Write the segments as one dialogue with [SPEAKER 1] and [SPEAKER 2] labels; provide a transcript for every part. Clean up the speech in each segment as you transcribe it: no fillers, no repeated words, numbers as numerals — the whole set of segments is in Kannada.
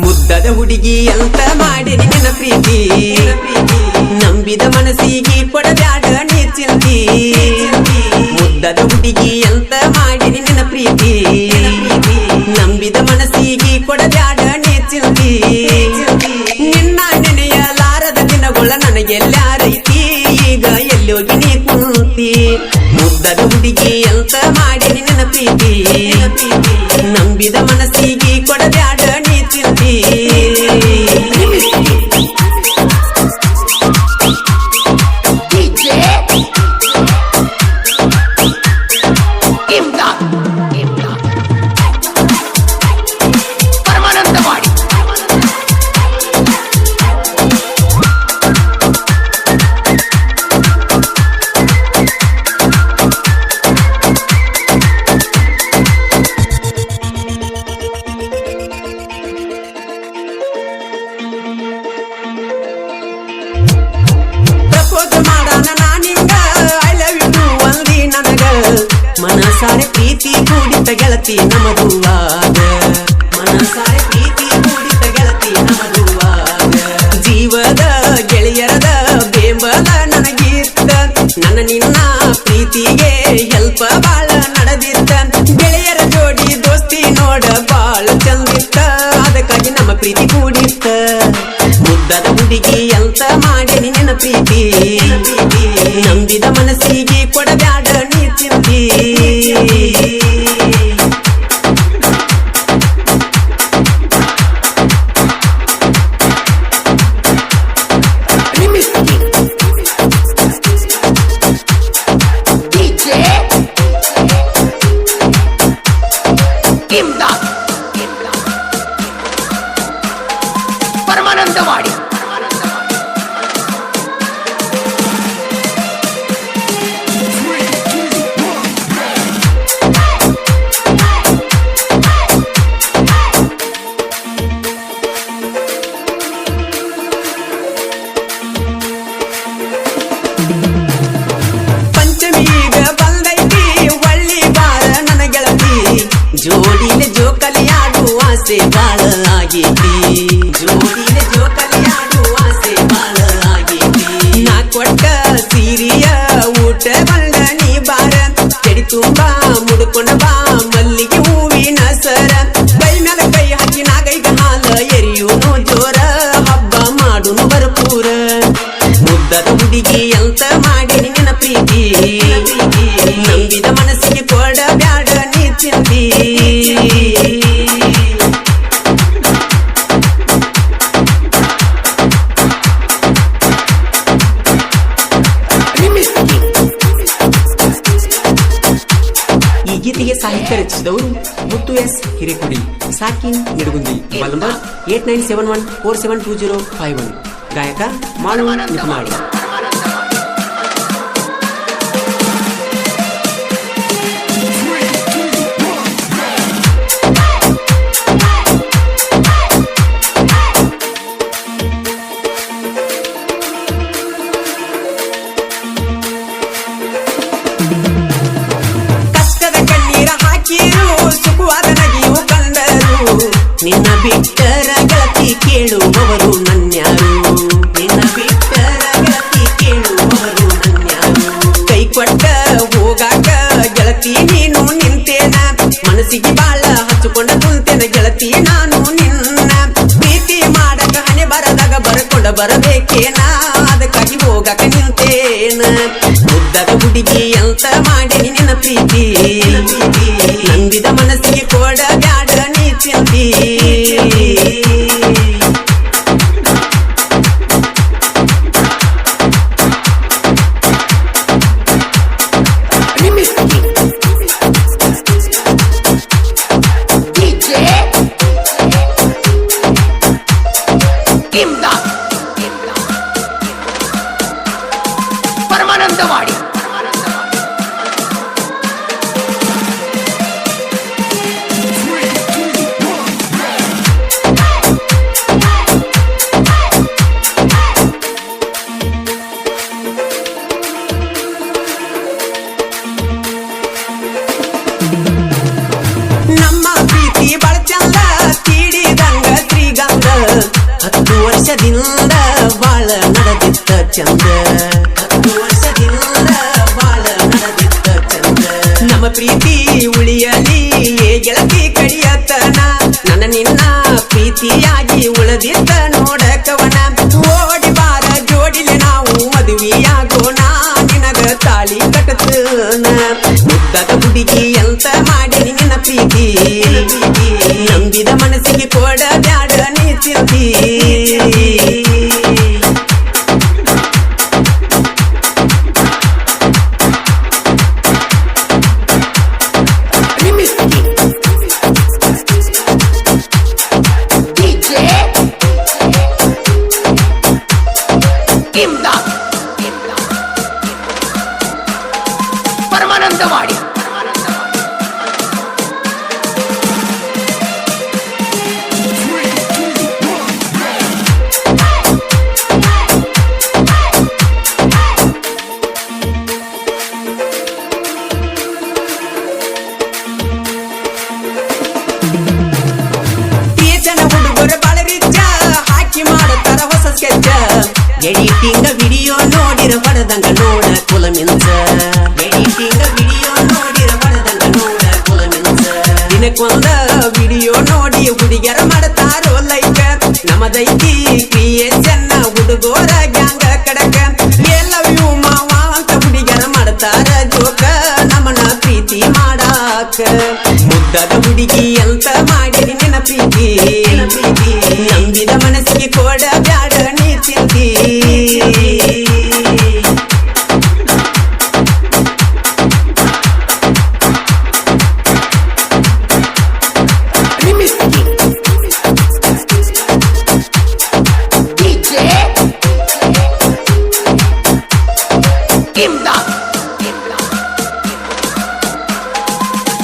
[SPEAKER 1] ಮುದ್ದದ ಹುಡುಗಿ ಅಂತ ಮಾಡಿ ನಿನ್ನ ಪ್ರೀತಿ ನಂಬಿದ ಮನಸ್ಸಿಗೆ ಕೊಡಬ್ಯಾಡ ನೀ ಚಿಂತಿ ಮುದ್ದದ ಹುಡುಗಿ ಅಂತ ಮಾಡಿ ನಿನ್ನ ಪ್ರೀತಿ ನಂಬಿದ ಮನಸ್ಸಿಗೆ ಕೊಡಬ್ಯಾಡ ನೀ ಚಿಂತಿ ನಿನ್ನ ನೆನೆಯಲಾರದ ದಿನಗಳ ನನಗೆಲ್ಲಾರೈತಿ ಈಗ ಎಲ್ಲೋಗಿ ನೀ ಕುಂತಿ ಮುದ್ದದ ಹುಡುಗಿ ಅಂತ ಮಾಡಿ ನಿನ್ನ ಪ್ರೀತಿ ನಂಬಿದ ಮನಸ್ಸಿಗೆ ಕೊಡಬ್ಯಾಡ ನೀ ಚಿಂತಿ ಮನಸಾರೆ ಪ್ರೀತಿ ಕೂಡಿತ ಗೆಳತಿ ನಮಗುವಾಗ ಮನಸಾರೆ ಪ್ರೀತಿ ಕೂಡಿತ ಗೆಳತಿ ನಮಗುವಾಗ ಜೀವದ ಗೆಳೆಯರದ ಬೆಂಬಲ ನನಗಿತ್ತ ನನ್ನ ನಿನ್ನ ಪ್ರೀತಿಗೆ ಹೆಲ್ಪ ಬಾಳ ನಡೆದಿತ್ತ ಗೆಳೆಯರ ಜೋಡಿ ದೋಸ್ತಿ ನೋಡ ಬಾಳ ಚಂದಿತ್ತ ಅದಕ್ಕಾಗಿ ನಮ್ಮ ಪ್ರೀತಿ ಕೂಡಿತ್ತ ಮುದ್ದದ ಹುಡುಗಿ ಅಂತ ಮಾಡಿ ನಿನ್ನ ಪ್ರೀತಿ ನಂಬಿದ ಮನಸ್ಸಿಗೆ ಕೊಡಬ್ಯಾಡ ನೀ ಚಿಂತಿ
[SPEAKER 2] ಪರಮಾನಂದವಾಡಿ
[SPEAKER 1] ಪಂಚಮೀಗ ಬಂದೈತಿ ಒಳ್ಳಿ ಬಾರ ನನ್ನ ಗೆಳತಿ ಜೋಡಿಲೆ ಜೋಕಲಿಯಾಡುವ ಆಸೆ ಬಾಳ ಆಗೈತಿ ಜೋಡಿಲೆ ಜೋಕಲಿಯಾಡುವ ಆಸೆ ಬಾಳ ಆಗೈತಿ ನಾ ಕೊಟ್ಟ ಸೀರಿಯ ಊಟ ಬಂದ ನೀ ಬಾರ ಕೆಡಿ ತುಂಬಾ ಮುಡ್ಕೊಂಡ ಬಾ ಮಲ್ಲಿಗೆ ಹೂವಿನ ಸರ ಕೈ ಮೇಲೆ ಕೈ ಹಾಕಿ ನಾಗೈಗ ಹಾಲ ಎರಿಯೂನು ಜೋರ ಹಬ್ಬ ಮಾಡುನು ಭರಪೂರ ಮುದ್ದದ ಹುಡುಗಿ ಅಂತ ಮಾಡಿ ನಿನ್ನ ಪ್ರೀತಿ ನಂಬಿದ ಮನಸ್ಸಿಗೆ ಕೊಡಬ್ಯಾಡ ನೀ ಚಿಂತಿ ಈ ಗೀತೆಗೆ ಸಾಹಿತ್ಯ ರಚಿಸಿದವರು ಮುತ್ತು S Hirekudi ಸಾಕಿನ್ Nidagundi mobile number 8971472051 ಗಾಯಕ ಮಾಳು ನಿಕಮಾಳು ನಿನ್ನ ಬಿಟ್ಟರ ಗೆಳತಿ ಕೇಳುವವರು ನನ್ಯಾರು ನಿನ್ನ ಬಿಟ್ಟರ ಗೆಳತಿ ಕೇಳುವವರು ನನ್ಯಾರು ಕೈ ಕೊಟ್ಟ ಹೋಗಾಕ ಗೆಳತಿ ನೀನು ನಿಂತೇನ ಮನಸ್ಸಿಗೆ ಬಾಳ ಹಚ್ಚಿಕೊಂಡ ಕುಂತೇನ ಗೆಳತಿ ನಾನು ನಿನ್ನ ಪ್ರೀತಿ ಮಾಡಕ ಹಣೆ ಬರದಾಗ ಬರ್ಕೊಂಡ ಬರಬೇಕೇನ ಅದಕ್ಕಾಗಿ ಹೋಗಾಕ ನಿಂತೇನ ಮುದ್ದದ ಹುಡುಗಿ ಅಂತ ಮಾಡಿ ನಿನ್ನ ಪ್ರೀತಿ ನಂಬಿದ ಮನಸ್ಸಿಗೆ ಕೊಡಬ್ಯಾಡ ನೀ ಚಿಂತಿ
[SPEAKER 2] ಪರಮಾನಂದವಾಡಿ
[SPEAKER 1] ವರ್ಷದಿಂದ ಬಾಳ ನಡೆದಿತ್ತ ಚಂದ 10 ವರ್ಷದಿಂದ ಬಾಳ ನಡೆದಿತ್ತ ಚಂದ ನಮ್ಮ ಪ್ರೀತಿ ಉಳಿಯಲಿ ಗೆಳತಿ ಕಡಿಯತನ ನನ್ನ ನಿನ್ನ ಪ್ರೀತಿಯಾಗಿ ಉಳಿದಿದ್ದ ನೋಡಕವನ ಓಡಿ ಬಾರ ಜೋಡಿಲೆ ನಾವು ಮದುವೆಯಾಗೋಣ ನಿನಗ ತಾಳಿ ಕಟ್ಟತನ ಮುದ್ದದ ಹುಡುಗಿ ಅಂತ ಮಾಡಿ ನಿನ್ನ ಪ್ರೀತಿ ನಂಬಿದ ಮನಸ್ಸಿಗೆ ಕೊಡ ಬ್ಯಾಡ ನೀ ಚಿಂತಿ
[SPEAKER 2] ಪರಮಾನಂದವಾಡಿ
[SPEAKER 1] ಹುಡುಗರು ಬಾಳ ರಿಚ್ಚ ಹಾಕಿ ಮಾಡುತ್ತಾರ ಹೊಸ ಸ್ಕೆಚ್ ಎಡಿಟಿಂಗ್ ವಿಡಿಯೋ ನೋಡಿರ ಹೊಡೆದಂಗ ನೋಡ ಕುಲ ಮಿಂಚ ಎಡಿಟಿಂಗ್ ವಿಡಿಯೋ ನೋಡಿರ ಹೊಡೆದಂಗ ನೋಡ ಕುಲ ಮಿಂಚ ದಿನಕ್ಕೊಂದ ವಿಡಿಯೋ ನೋಡಿ ಹುಡುಗಿಯರ ಮಾಡ್ತಾರೋ ಲೈಕ್ ನಮ್ಮದೈತಿ ಕ್ರಿಯೇಷನ್ ಹುಡುಗೋರ ಗ್ಯಾಂಗ ಕಡಕ ಎಲ್ಲವ್ಯೂ ಮಾವ ಅಂತ ಹುಡುಗಿಯರ ಮಾಡ್ತಾರ ಜೋಕ ನಮ್ಮನ ಪ್ರೀತಿ ಮಾಡಾಕ ಮುದ್ದದ ಹುಡುಗಿ ಅಂತ ಮಾಡಿರಿ ನಿನ್ನ ಪ್ರೀತಿ ನಂಬಿದ ಮನಸ್ಸಿಗೆ ಕೊಡ ಬ್ಯಾಡ ನೀ ಚಿಂತಿ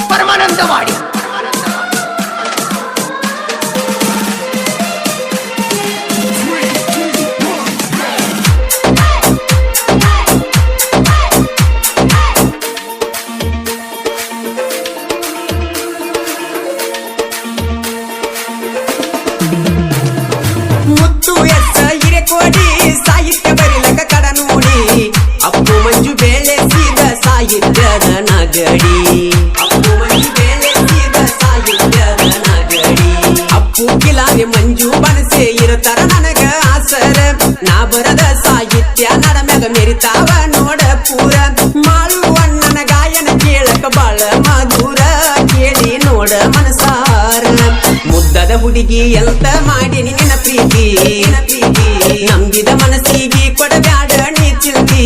[SPEAKER 2] ಪರಮಾನಂದವಾಡಿ
[SPEAKER 1] ಮುತ್ತು ಎತ್ತ ಹಿರೇಕೋಡಿ ಸಾಹಿತ್ಯ ಬರಿಲಕ ಕಡ ನೋಡಿ ಅಪ್ಪು ಮಂಜು ಬೆಳೆಸಿದ ಸಾಹಿತ್ಯದ ನಗಡಿ ಅಪ್ಪು ಮಂಜು ಬೆಳೆಸಿದ ಸಾಹಿತ್ಯದ ನಗಡಿ ಅಪ್ಪು ಕಿಲಾರಿ ಮಂಜು ಬನಸೆ ಇರತಾರ ನನಗ ಆಸರ ನಾ ಬರದ ಸಾಹಿತ್ಯ ನಡಮ್ಯಾಗ ಮೆರಿತಾವ ನೋಡ ಪೂರ ಮಾಳು ಅಣ್ಣನ ಗಾಯನ ಕೇಳಕ ಬಾಳ ಮಧುರ ಕೇಳಿ ನೋಡ ಮನಸಾರ ಮುದ್ದದ ಹುಡುಗಿ ಎಂತ ಮಾಡಿ ನಿನ್ನ ಪ್ರೀತಿ ನಂಬಿದ ಮನಸ್ಸಿಗೆ ಕೊಡಬ್ಯಾಡ ನೀ ಚಿಂತಿ